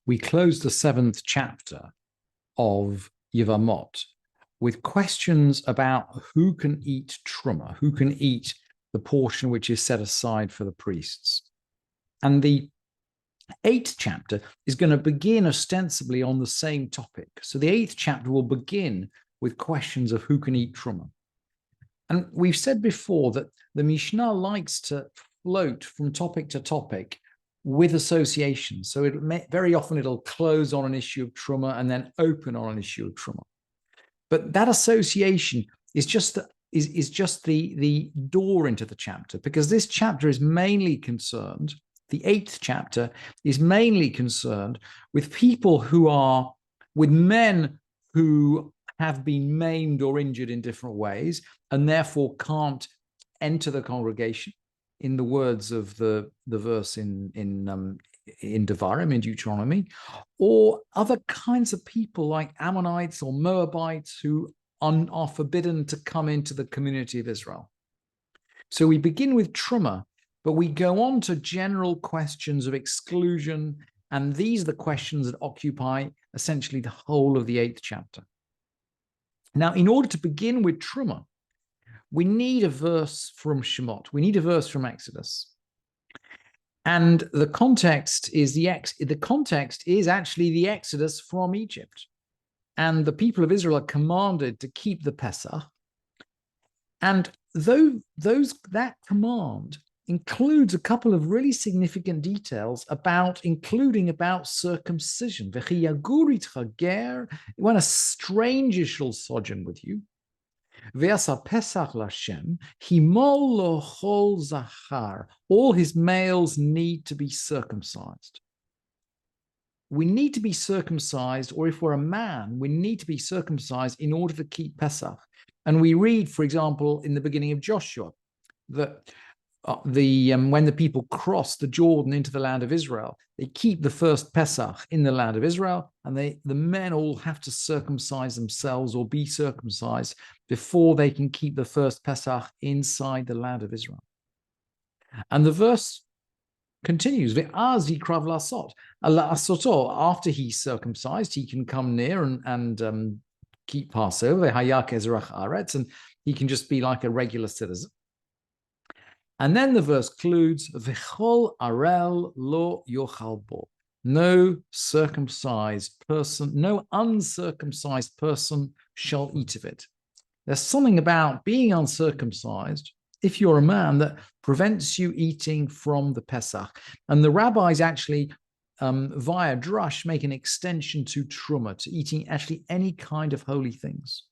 we closed the 7th chapter of Yevamot with questions about who can eat truma, who can eat the portion which is set aside for the priests. And the 8th chapter is going to begin ostensibly on the same topic. So the 8th chapter will begin with questions of who can eat truma. And we've said before that the Mishnah likes to float from topic to topic with association. So very often it'll close on an issue of truma and then open on an issue of truma. But that association is just the door into the chapter, because this chapter is mainly concerned, the 8th chapter is mainly concerned with people with men who have been maimed or injured in different ways and therefore can't enter the congregation, in the words of the verse in Devarim, in Deuteronomy, or other kinds of people like Ammonites or Moabites who are forbidden to come into the community of Israel. So we begin with truma, but we go on to general questions of exclusion, and these are the questions that occupy essentially the whole of the 8th chapter. Now, in order to begin with truma, we need a verse from Shemot. We need a verse from Exodus. And the context is actually the Exodus from Egypt. And the people of Israel are commanded to keep the Pesach. And that command includes a couple of really significant details including about circumcision. When a stranger shall sojourn with you, all his males need to be circumcised. We need to be circumcised, or if we're a man, we need to be circumcised in order to keep Pesach. And we read, for example, in the beginning of Joshua, that when the people cross the Jordan into the land of Israel, they keep the first Pesach in the land of Israel, and the men all have to circumcise themselves or be circumcised before they can keep the first Pesach inside the land of Israel. And the verse continues, after he's circumcised, he can come near and keep Passover, and he can just be like a regular citizen. And then the verse concludes, V'chol arel lo yochal bo. No uncircumcised person shall eat of it. There's something about being uncircumcised, if you're a man, that prevents you eating from the Pesach. And the rabbis actually, via drush, make an extension to truma, to eating actually any kind of holy things.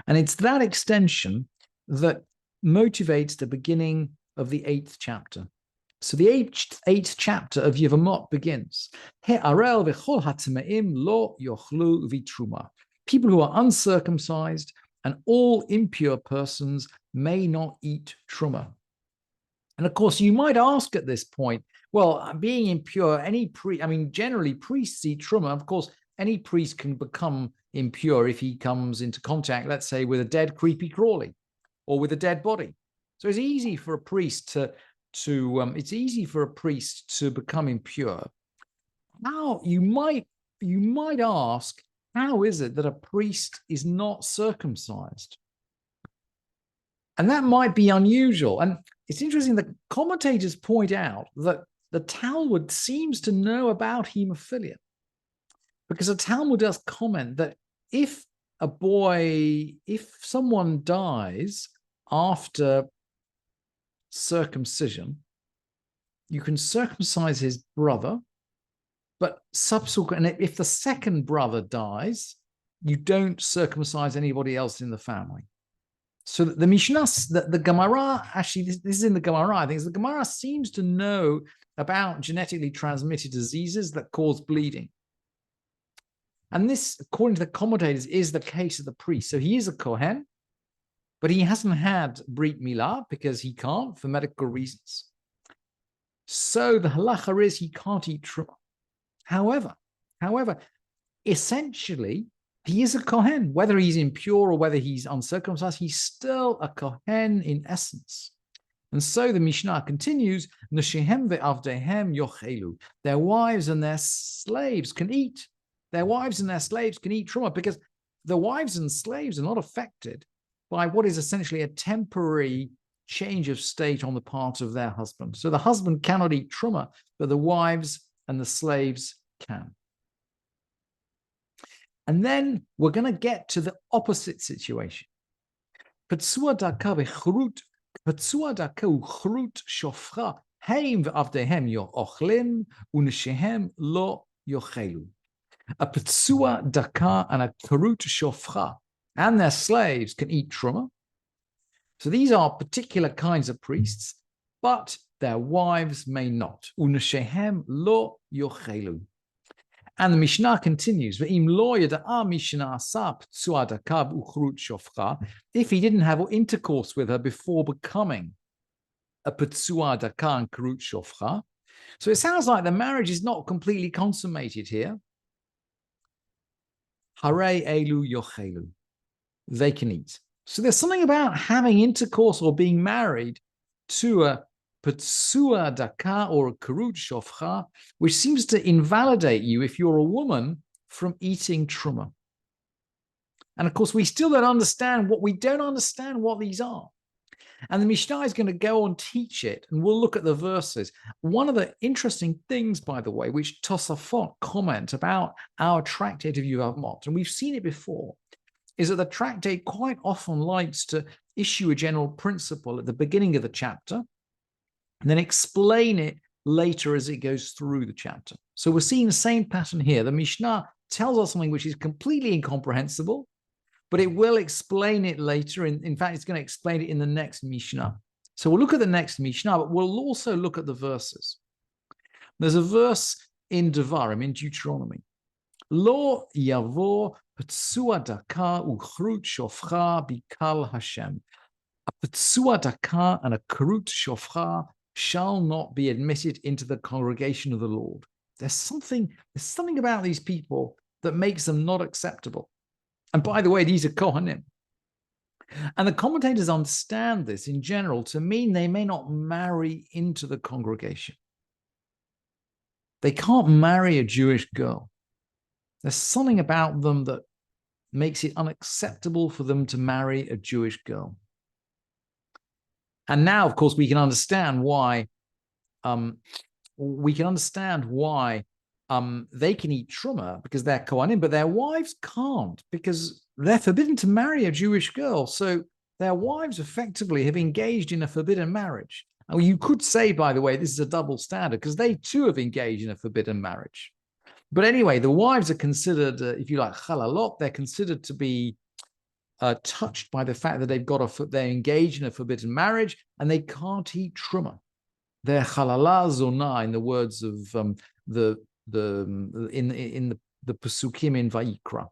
And it's that extension that motivates the beginning of the 8th chapter. So the 8th chapter of Yevamot begins. People who are uncircumcised and all impure persons may not eat truma. And of course, you might ask at this point, well, being impure, generally priests eat truma. Of course, any priest can become impure if he comes into contact, let's say, with a dead creepy crawly, or with a dead body. So it's easy for a priest to become impure. Now you might ask, how is it that a priest is not circumcised? And that might be unusual. And it's interesting that commentators point out that the Talmud seems to know about hemophilia, because the Talmud does comment that if someone dies after circumcision, you can circumcise his brother, but subsequently, if the second brother dies, you don't circumcise anybody else in the family. So the Mishnah, the Gemara, actually, this is in the Gemara, I think, the Gemara seems to know about genetically transmitted diseases that cause bleeding. And this, according to the commentators, is the case of the priest. So he is a Kohen, but he hasn't had Brit Milah because he can't for medical reasons. So the halacha is he can't eat truma. However, essentially, he is a Kohen. Whether he's impure or whether he's uncircumcised, he's still a Kohen in essence. And so the Mishnah continues, Neshehem ve'avdehem yochelu. Their wives and their slaves can eat. Their wives and their slaves can eat truma, because the wives and slaves are not affected by what is essentially a temporary change of state on the part of their husband. So the husband cannot eat truma, but the wives and the slaves can. And then we're going to get to the opposite situation. Petzua daka v'chrut shofcha heim v'avdehem yochlim u'neshehem lo yochelu. A petzua daka and a chrut shofcha and their slaves can eat truma. So these are particular kinds of priests, but their wives may not. U'neshehem lo yochelu. And the Mishnah continues, if he didn't have intercourse with her before becoming a Petzua Daka and Karut Shofcha. So it sounds like the marriage is not completely consummated here. Harei Elu Yochelu. They can eat. So there's something about having intercourse or being married to a Petzua Daka or a Karut Shofcha, which seems to invalidate you if you're a woman from eating truma. And of course, we still don't understand what these are. And the Mishnah is going to go and teach it, and we'll look at the verses. One of the interesting things, by the way, which Tosafot comment about our tractate of Yevamot, and we've seen it before, is that the tractate quite often likes to issue a general principle at the beginning of the chapter, and then explain it later as it goes through the chapter. So we're seeing the same pattern here. The Mishnah tells us something which is completely incomprehensible, but it will explain it later. In fact, it's going to explain it in the next Mishnah. So we'll look at the next Mishnah, but we'll also look at the verses. There's a verse in Devarim, in Deuteronomy. Lo yavo petzua daka uchrut shofcha bikal Hashem. A petzua daka and a karut shofcha shall not be admitted into the congregation of the Lord. There's something about these people that makes them not acceptable. And by the way, these are Kohanim. And the commentators understand this in general to mean they may not marry into the congregation. They can't marry a Jewish girl. There's something about them that makes it unacceptable for them to marry a Jewish girl. And now, of course, we can understand why. They can eat truma because they're Kohanim, but their wives can't because they're forbidden to marry a Jewish girl. So their wives effectively have engaged in a forbidden marriage. And you could say, by the way, this is a double standard because they too have engaged in a forbidden marriage. But anyway, the wives are considered, if you like, chalalot. They're considered to be touched by the fact that they're engaged in a forbidden marriage and they can't eat truma. They're chalala zonah, in the words of the Pesukim in Vayikra.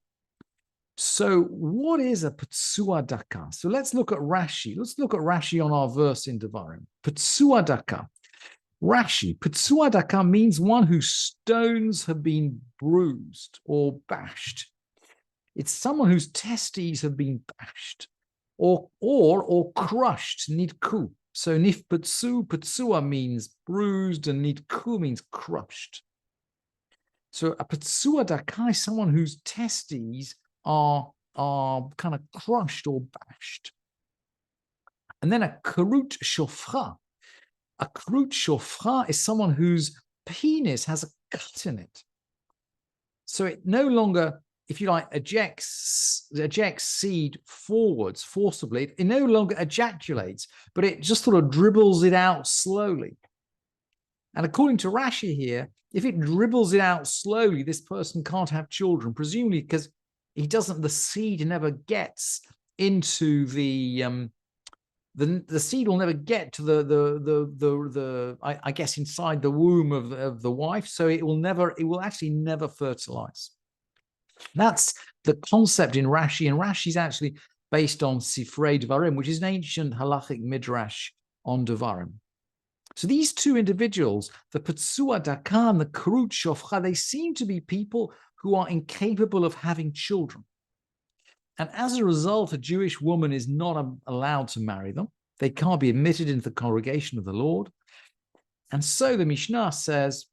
So what is a Petzua Daka? So let's look at Rashi. Let's look at Rashi on our verse in Devarim. Petzua Daka. Rashi, Petzua Daka means one whose stones have been bruised or bashed. It's someone whose testes have been bashed or crushed, nidku. So nif petsu, petzua means bruised, and nidku means crushed. So a petzua daka is someone whose testes are kind of crushed or bashed. And then a karut shofcha. A karut shofcha is someone whose penis has a cut in it. So it no longer, if you like, ejects seed forwards forcibly. It no longer ejaculates, but it just sort of dribbles it out slowly. And according to Rashi here, if it dribbles it out slowly, this person can't have children, presumably because the seed never gets into the seed will never get to the I guess inside the womb of the wife, so it will actually never fertilize. That's the concept in Rashi, and Rashi is actually based on Sifrei Devarim, which is an ancient halachic midrash on Devarim. So these two individuals, the Petzua Daka and the Karut Shofcha, they seem to be people who are incapable of having children. And as a result, a Jewish woman is not allowed to marry them. They can't be admitted into the congregation of the Lord. And so the Mishnah says,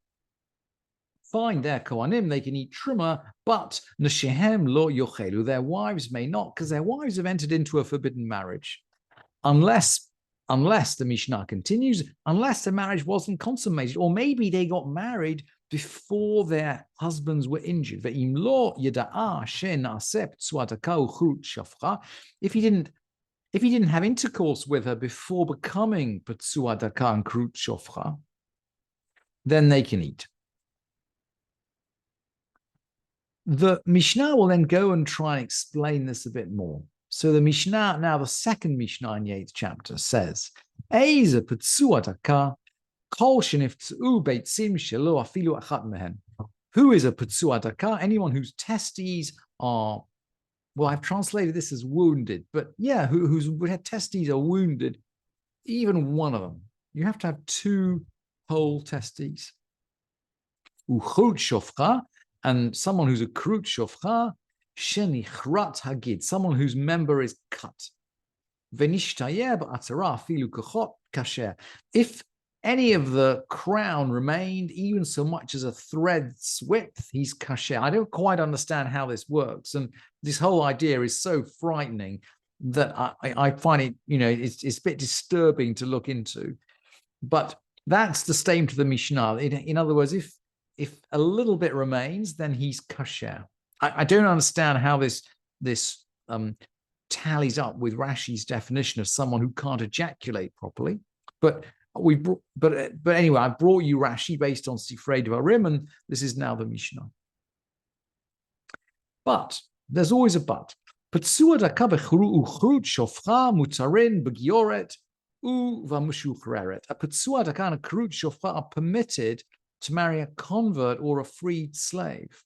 fine, they're Kohanim, they can eat truma, but Neshehem lo yochelu, their wives may not, because their wives have entered into a forbidden marriage. Unless the Mishnah continues, unless the marriage wasn't consummated, or maybe they got married before their husbands were injured. If he didn't have intercourse with her before becoming Petsua Daka and Krut Shofcha, then they can eat. The Mishnah will then go and try and explain this a bit more. So the Mishnah, now the second Mishnah in the 8th chapter says, Eiza Petsua Daka, Kol Sheniftz'u Beitzim Shelo Afilu Achat Mehen. Who is a Petsua Daka? Anyone whose testes are, well, I've translated this as wounded, but yeah, whose testes are wounded, even one of them. You have to have 2 whole testes. Uchrut Shofcha, and someone who's a Krut Shofcha, Shenichrat Hagid, someone whose member is cut. Venishtayer ba'atzara afilu kachot kasher. If any of the crown remained, even so much as a thread's width, he's kasher. I don't quite understand how this works. And this whole idea is so frightening that I find it, it's a bit disturbing to look into. But that's the statement of the Mishnah. In other words, if a little bit remains, then he's kasher. I don't understand how this tallies up with Rashi's definition of someone who can't ejaculate properly. But anyway, I brought you Rashi based on Sifrei Devarim, and this is now the Mishnah. But there's always a but. Petsua daka b'chrut shofcha mutarin b'gioret u v'mushuchreret. A petsua daka and a krut shofcha are permitted to marry a convert or a freed slave.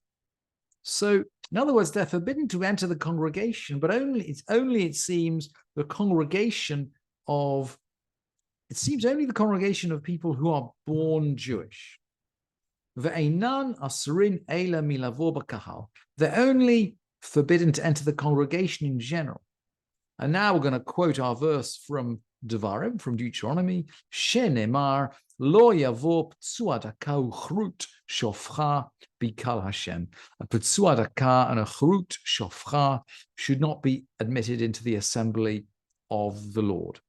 So, in other words, they're forbidden to enter the congregation, but it seems the congregation of people who are born Jewish. Ve'einan asrin eila milavo b'kahal. They're only forbidden to enter the congregation in general. And now we're going to quote our verse from Devarim, from Deuteronomy. Shenemar lo yavo ptsua daka uchrut shofcha bikal Hashem. A ptsua daka and a chrut shofcha should not be admitted into the assembly of the Lord.